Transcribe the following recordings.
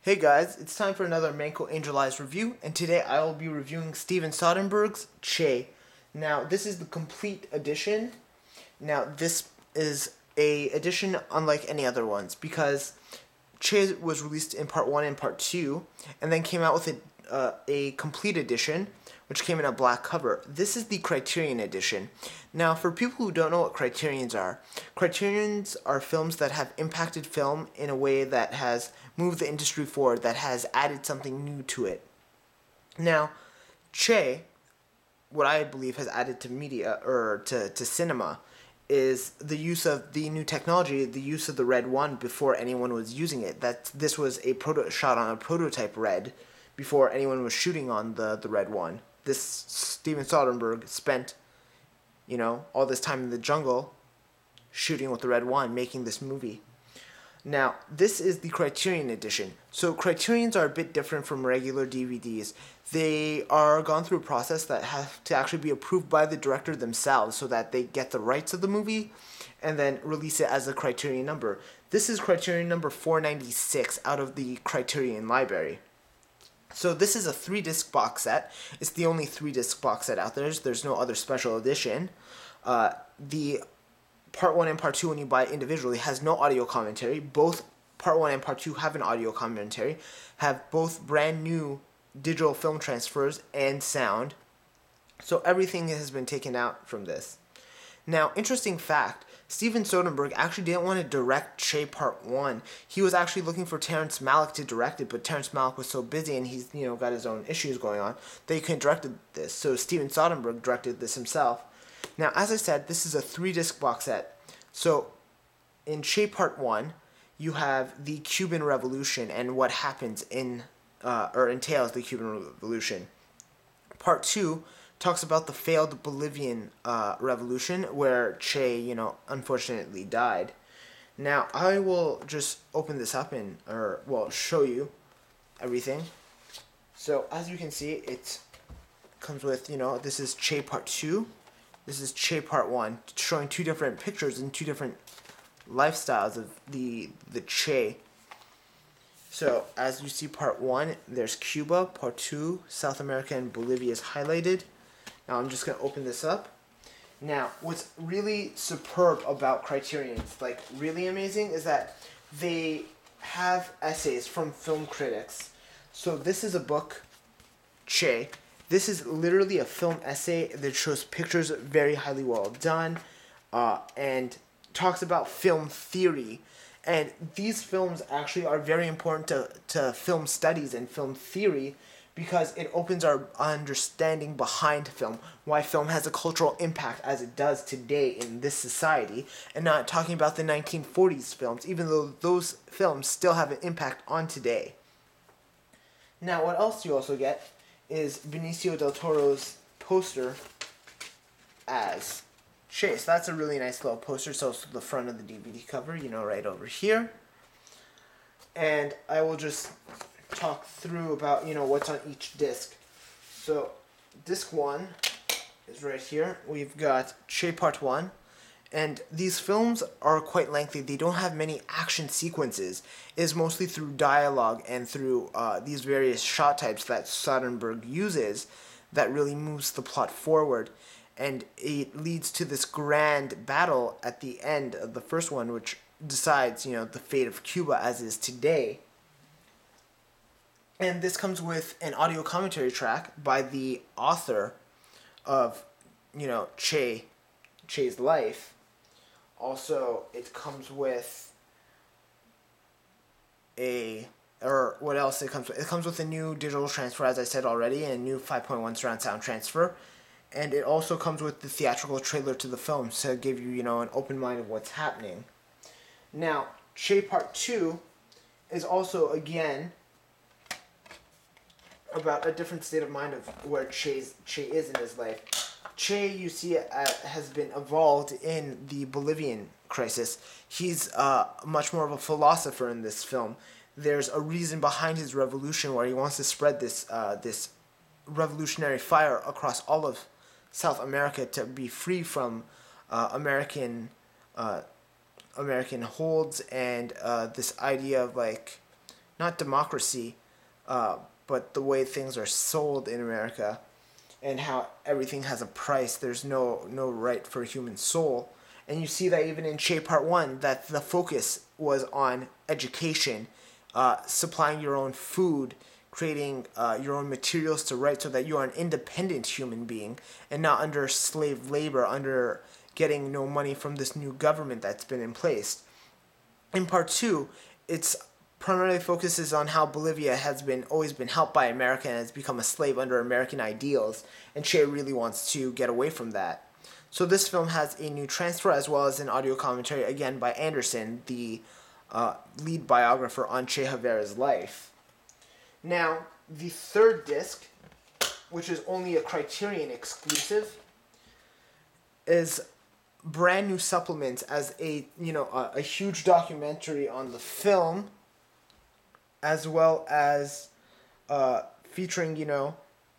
Hey guys, it's time for another mancoangeleyes review, and today I will be reviewing Steven Soderbergh's Che. Now, this is the complete edition. Now, this is a edition unlike any other ones because Che was released in part 1 and part 2, and then came out with a complete edition, which came in a black cover. This is the Criterion edition. Now, for people who don't know what Criterions are films that have impacted film in a way that has moved the industry forward, that has added something new to it. Now, Che, what I believe has added to media, or to cinema, is the use of the new technology, the use of the Red 1 before anyone was using it. That this was a shot on a prototype Red before anyone was shooting on the Red 1. This Steven Soderbergh spent, all this time in the jungle shooting with the Red 1, making this movie. Now, this is the Criterion edition. So Criterions are a bit different from regular DVDs. They are gone through a process that has to actually be approved by the director themselves so that they get the rights of the movie and then release it as a Criterion number. This is Criterion number 496 out of the Criterion library. So this is a 3-disc box set. It's the only 3-disc box set out there. There's no other special edition. The Part 1 and Part 2, when you buy it individually, has no audio commentary. Both Part 1 and Part 2 have an audio commentary, have both brand new digital film transfers and sound. So everything has been taken out from this. Now, interesting fact, Steven Soderbergh actually didn't want to direct Che Part 1. He was actually looking for Terrence Malick to direct it, but Terrence Malick was so busy and he's, got his own issues going on that he couldn't direct this. So Steven Soderbergh directed this himself. Now, as I said, this is a 3-disc box set. So, in Che Part 1, you have the Cuban Revolution and what happens or entails the Cuban Revolution. Part 2 talks about the failed Bolivian revolution, where Che, unfortunately died. Now, I will just open this up show you everything. So, as you can see, it comes with, this is Che Part 2. This is Che Part 1, showing two different pictures and two different lifestyles of the Che. So, as you see, Part 1, there's Cuba. Part 2, South America and Bolivia is highlighted. Now, I'm just going to open this up. Now, what's really superb about Criterions, really amazing, is that they have essays from film critics. So, this is a book, Che. This is literally a film essay that shows pictures very highly well done and talks about film theory. And these films actually are very important to film studies and film theory because it opens our understanding behind film, why film has a cultural impact as it does today in this society, and not talking about the 1940s films, even though those films still have an impact on today. Now, what else you also get is Benicio del Toro's poster as Che. So that's a really nice little poster. So it's the front of the DVD cover, right over here. And I will just talk through about, what's on each disc. So disc 1 is right here. We've got Che Part 1. And these films are quite lengthy. They don't have many action sequences. It is mostly through dialogue and through these various shot types that Soderbergh uses that really moves the plot forward. And it leads to this grand battle at the end of the first one, which decides, the fate of Cuba as is today. And this comes with an audio commentary track by the author of, Che's life. Also, it comes with what else it comes with? It comes with a new digital transfer, as I said already, and a new 5.1 surround sound transfer. And it also comes with the theatrical trailer to the film to give you, an open mind of what's happening. Now, Che Part 2 is also, again, about a different state of mind of where Che is in his life. Che, you see, has been evolved in the Bolivian crisis. He's much more of a philosopher in this film. There's a reason behind his revolution where he wants to spread this revolutionary fire across all of South America to be free from American holds and this idea of not democracy, but the way things are sold in America, and how everything has a price. There's no right for a human soul. And you see that even in Che Part 1, that the focus was on education, supplying your own food, creating your own materials to write so that you are an independent human being and not under slave labor, under getting no money from this new government that's been in place. In Part 2, it's primarily focuses on how Bolivia has always been helped by America and has become a slave under American ideals, and Che really wants to get away from that. So this film has a new transfer as well as an audio commentary, again by Anderson, the lead biographer on Che Guevara's life. Now, the third disc, which is only a Criterion exclusive, is brand new supplements as a huge documentary on the film, as well as featuring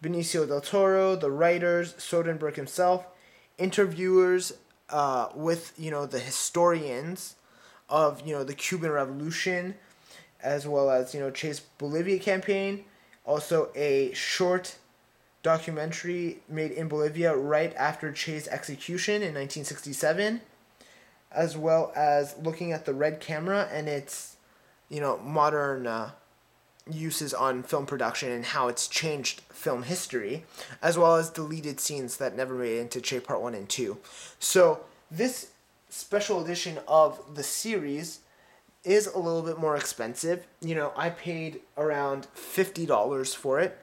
Benicio del Toro, the writers, Soderbergh himself, interviewers with the historians of the Cuban Revolution, as well as Che's Bolivia campaign. Also a short documentary made in Bolivia right after Che's execution in 1967, as well as looking at the red camera and its modern uses on film production and how it's changed film history, as well as deleted scenes that never made it into Che Part 1 and 2. So this special edition of the series is a little bit more expensive. I paid around $50 for it,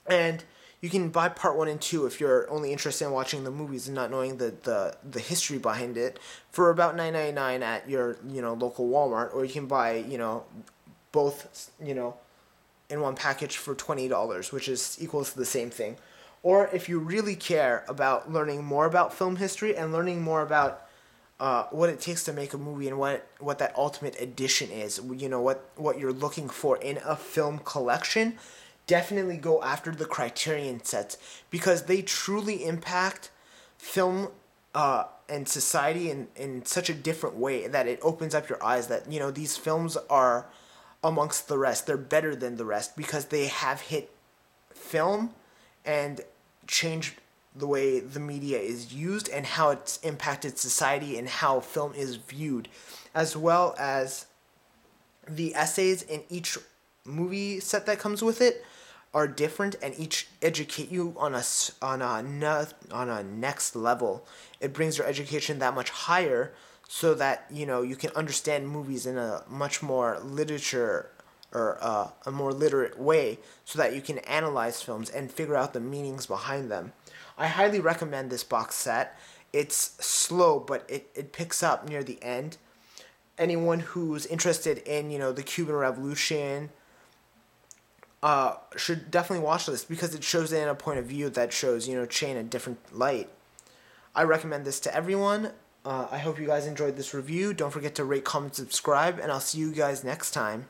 and you can buy Part 1 and 2 if you're only interested in watching the movies and not knowing the history behind it for about $9.99 at your local Walmart, or you can buy both in one package for $20, which is equals to the same thing. Or if you really care about learning more about film history and learning more about what it takes to make a movie and what that ultimate edition is, what you're looking for in a film collection, definitely go after the Criterion sets, because they truly impact film and society in such a different way that it opens up your eyes that these films are amongst the rest. They're better than the rest because they have hit film and changed the way the media is used and how it's impacted society and how film is viewed, as well as the essays in each movie set that comes with it are different and each educate you on a next level. It brings your education that much higher, so that you can understand movies in a much more literature or a more literate way, so that you can analyze films and figure out the meanings behind them. I highly recommend this box set. It's slow, but it picks up near the end. Anyone who's interested in the Cuban Revolution should definitely watch this, because it shows it in a point of view that shows Che in a different light. I recommend this to everyone. I hope you guys enjoyed this review. Don't forget to rate, comment, subscribe, and I'll see you guys next time.